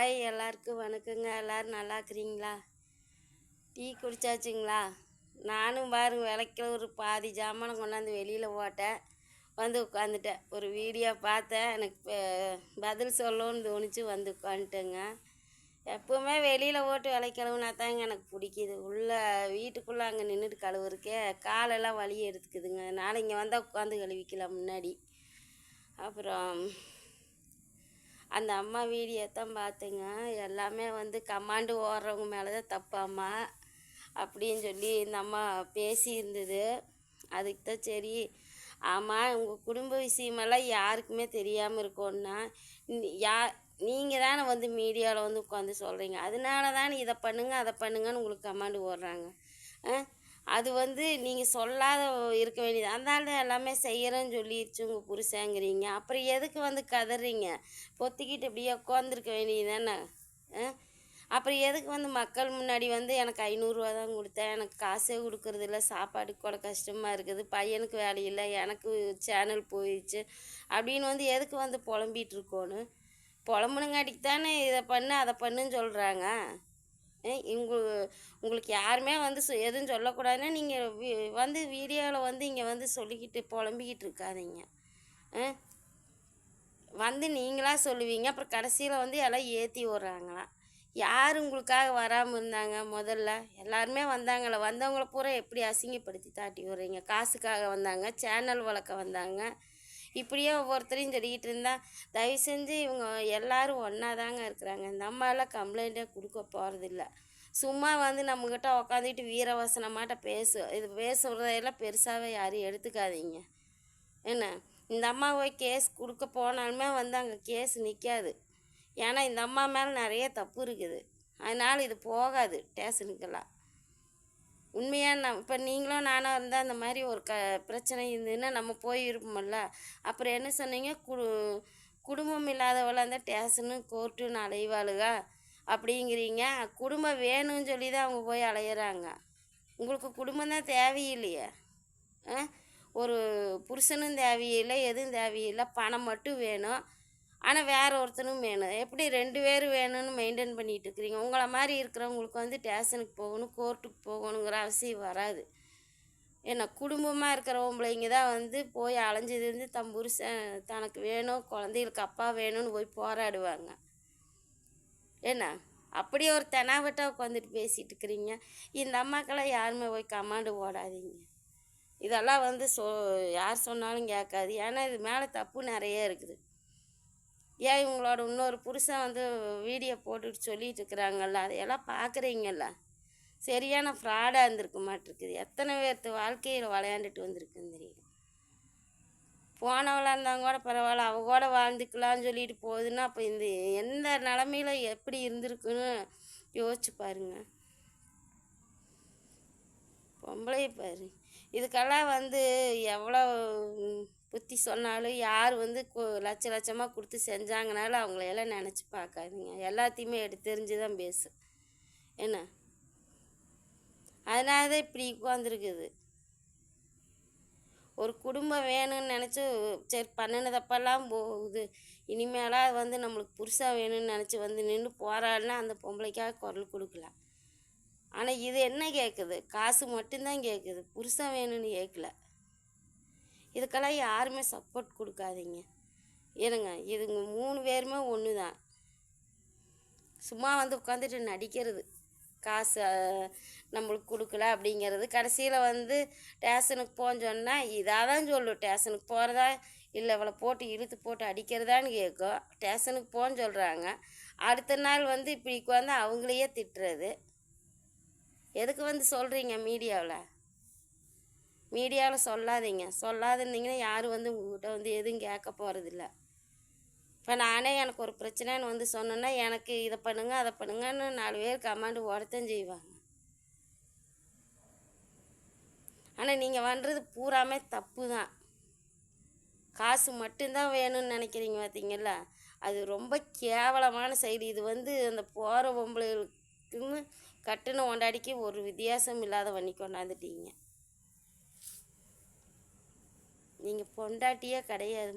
Hi, எல்லாருக்கும் வணக்கங்க. எல்லோரும் நல்லா இருக்கிறீங்களா? டீ குடிச்சாச்சுங்களா? நானும் பாருங்க விளக்கில் ஒரு பாதி ஜாமானை கொண்டாந்து வெளியில் போட்டேன், வந்து உட்காந்துட்டேன். ஒரு வீடியோ பார்த்தேன், எனக்கு பதில் சொல்லணும்னு தோணிச்சு, வந்து உட்காந்துட்டேங்க. எப்போவுமே வெளியில் ஓட்டு விளக்கழுவுனா தாங்க எனக்கு பிடிக்குது. வீட்டுக்குள்ளே அங்கே நின்றுட்டு கழுவுறக்கே காலெல்லாம் வலி எடுத்துக்குதுங்க. அதனால் இங்கே வந்தால் உட்காந்து கழுவிக்கலாம் முன்னாடி. அப்புறம் அந்த அம்மா வீடியோ தான் பார்த்தேங்க. எல்லாமே வந்து கமாண்டு ஓடுறவங்க மேலே தான் தப்பாம்மா அப்படின்னு சொல்லி இந்த அம்மா பேசியிருந்தது. அதுக்கு தான் சரி, ஆமாம், உங்கள் குடும்ப விஷயமெல்லாம் யாருக்குமே தெரியாமல் இருக்கோன்னா நீங்கள் தானே வந்து மீடியாவில் வந்து உட்காந்து சொல்கிறீங்க, அதனால தானே இதை பண்ணுங்க அதை பண்ணுங்கன்னு உங்களுக்கு கமாண்டு ஓடுறாங்க. அது வந்து நீங்கள் சொல்லாத இருக்க வேண்டியது. அதனால எல்லாமே செய்கிறேன்னு சொல்லிடுச்சு உங்கள் புருஷங்கிறீங்க. அப்புறம் எதுக்கு வந்து கதறீங்க? பொத்திக்கிட்டு இப்படியே உட்காந்துருக்க வேண்டியது தானே. அப்புறம் எதுக்கு வந்து மக்கள் முன்னாடி வந்து எனக்கு 500 தான் கொடுத்தேன், எனக்கு காசே கொடுக்குறதில்ல, சாப்பாடுக்கு கூட கஷ்டமாக இருக்குது, பையனுக்கு வேலை இல்லை, எனக்கு சேனல் போயிடுச்சு அப்படின்னு வந்து எதுக்கு வந்து புலம்பிகிட்டு இருக்கோன்னு? புலம்புனுங்காட்டிக்கு தானே இதை பண்ணு அதை பண்ணுன்னு சொல்கிறாங்க. உங்களுக்கு யாருமே வந்து எதுவும் சொல்லக்கூடாதுன்னா நீங்கள் வந்து வீடியோவில் வந்து இங்கே வந்து சொல்லிக்கிட்டு புலம்பிக்கிட்டு இருக்காதீங்க. வந்து நீங்களாக சொல்லுவீங்க, அப்புறம் கடைசியில் வந்து எல்லாம் ஏற்றி விட்றாங்களாம். யார் உங்களுக்காக வராமல் இருந்தாங்க? முதல்ல எல்லாருமே வந்தாங்களே, வந்தவங்கள பூரா எப்படி அசிங்கப்படுத்தி தாட்டி விட்றீங்க? காசுக்காக வந்தாங்க, சேனல் வளர்க்க வந்தாங்க, இப்படியே ஒவ்வொருத்தரையும் சொல்லிக்கிட்டு இருந்தால் தயவு செஞ்சு இவங்க எல்லோரும் ஒன்றா தாங்க இருக்கிறாங்க. இந்த அம்மாலாம் கம்ப்ளைண்ட்டே கொடுக்க போகிறதில்ல. சும்மா வந்து நம்மக்கிட்ட உக்காந்துக்கிட்டு வீரவசனமாட்ட இது பேசுகிறதையெல்லாம் பெருசாகவே யாரும் எடுத்துக்காதீங்க. என்ன, இந்த அம்மா போய் கேஸ் கொடுக்க போனாலுமே வந்து அங்கே கேஸ் நிற்காது. ஏன்னா இந்த அம்மா மேலே நிறைய தப்பு இருக்குது. அதனால் இது போகாது ஸ்டேஷனுக்கெல்லாம். உண்மையாக இப்போ நீங்களும் நானும் இருந்தால் அந்த மாதிரி ஒரு பிரச்சனை இருந்ததுன்னா நம்ம போயிருப்போம்ல. அப்புறம் என்ன சொன்னீங்க? குடும்பம் இல்லாதவள அந்த ஸ்டேஷனு கோர்ட்டுன்னு அலைவாளுக அப்படிங்கிறீங்க. குடும்பம் வேணும்னு சொல்லி தான் அவங்க போய் அலையிறாங்க. உங்களுக்கு குடும்பம் தான் தேவையில்லையே. ஒரு புருஷனும் தேவையில்லை, எதுவும் தேவையில்லை, பணம் மட்டும் வேணும். ஆனால் வேற ஒருத்தனும் வேணும். எப்படி 2 பேர் வேணும்னு மெயின்டைன் பண்ணிகிட்டு இருக்கிறீங்க? உங்களை மாதிரி இருக்கிறவங்களுக்கு வந்து ஸ்டேஷனுக்கு போகணும், கோர்ட்டுக்கு போகணுங்கிற அவசியம் வராது. ஏன்னா குடும்பமாக இருக்கிற பொம்பளைங்க தான் வந்து போய் அலைஞ்சிருந்து தம் புருஷன் தனக்கு வேணும், குழந்தைகளுக்கு அப்பா வேணும்னு போய் போராடுவாங்க. என்ன அப்படியே ஒரு தெனாவட்டாக உட்காந்துட்டு பேசிகிட்டு இருக்கிறீங்க. இந்த அம்மாக்கெல்லாம் யாருமே போய் கமாண்டு ஓடாதீங்க. இதெல்லாம் வந்து யார் சொன்னாலும் கேட்காது. ஏன்னா இது மேலே தப்பு நிறைய இருக்குது. ஏன் இவங்களோட இன்னொரு புருஷன் வந்து வீடியோ போட்டுட்டு சொல்லிட்டு இருக்கிறாங்கல்ல, அதையெல்லாம் பார்க்குறீங்கல்ல, சரியான ஃப்ராடாக இருந்திருக்க மாட்டிருக்குது. எத்தனை பேர்த்து வாழ்க்கையில் விளையாண்டுட்டு வந்திருக்குன்னு தெரியும். போனவளாக இருந்தாங்க கூட பரவாயில்ல, அவ கூட வாழ்ந்துக்கலான்னு சொல்லிட்டு போகுதுன்னா அப்போ இந்த எந்த நிலமையில எப்படி இருந்திருக்குன்னு யோசிச்சு பாருங்க. பொம்பளை பாரு, இதுக்கெல்லாம் வந்து எவ்வளோ புத்தி சொன்னாலும் யார் வந்து லட்சமாக கொடுத்து செஞ்சாங்கனாலும் அவங்களையெல்லாம் நினச்சி பார்க்காதீங்க. எல்லாத்தையுமே எடுத்து தெரிஞ்சு தான் பேசு. என்ன, அதனால தான் இப்படி உட்காந்துருக்குது. ஒரு குடும்பம் வேணும்னு நினச்சி சரி பண்ணின தப்பெல்லாம் போகுது, இனிமேலாக வந்து நம்மளுக்கு புருஷன் வேணும்னு நினச்சி வந்து நின்று போராடினா அந்த பொம்பளைக்காக குரல் கொடுக்கலாம். ஆனால் இது என்ன கேட்குது? காசு மட்டும்தான் கேட்குது, புருஷன் வேணும்னு கேட்கல. இதுக்கெல்லாம் யாருமே சப்போர்ட் கொடுக்காதீங்க. ஏனுங்க, இதுங்க 3 பேருமே ஒன்று தான். சும்மா வந்து உட்காந்துட்டு நடிக்கிறது, காசு நம்மளுக்கு கொடுக்கல அப்படிங்கிறது. கடைசியில் வந்து ஸ்டேஷனுக்கு போன்னு சொன்னால் இதாக தான் சொல்லும். ஸ்டேஷனுக்கு போகிறதா இல்லை இவளை போட்டு இழுத்து போட்டு அடிக்கிறதான்னு கேட்கும். ஸ்டேஷனுக்கு போன்னு சொல்கிறாங்க. அடுத்த நாள் வந்து இப்படி வந்து அவங்களையே திட்டுறது. எதுக்கு வந்து சொல்கிறீங்க மீடியாவில்? மீடியாவில் சொல்லாதீங்க. சொல்லாதுன்னீங்கன்னா யாரும் வந்து உங்கள்கிட்ட வந்து எதுவும் கேட்க போகிறதில்ல. இப்போ நானே எனக்கு ஒரு பிரச்சனைன்னு வந்து சொன்னேன்னா எனக்கு இதை பண்ணுங்க அதை பண்ணுங்கன்னு 4 பேர் கமாண்டு ஓடத்தான் செய்வாங்க. ஆனால் நீங்கள் பண்ணுறது பூராமே தப்பு தான். காசு மட்டும்தான் வேணும்னு நினைக்கிறீங்க பார்த்தீங்களா, அது ரொம்ப கேவலமான செயல். இது வந்து அந்த போகிற பொம்பளைகளுக்குன்னு கட்டுன கொண்டாடிக்கு ஒரு வித்தியாசம் இல்லாத பண்ணி கொண்டாந்துட்டீங்க. நீங்கள் பொண்டாட்டியே கிடையாது.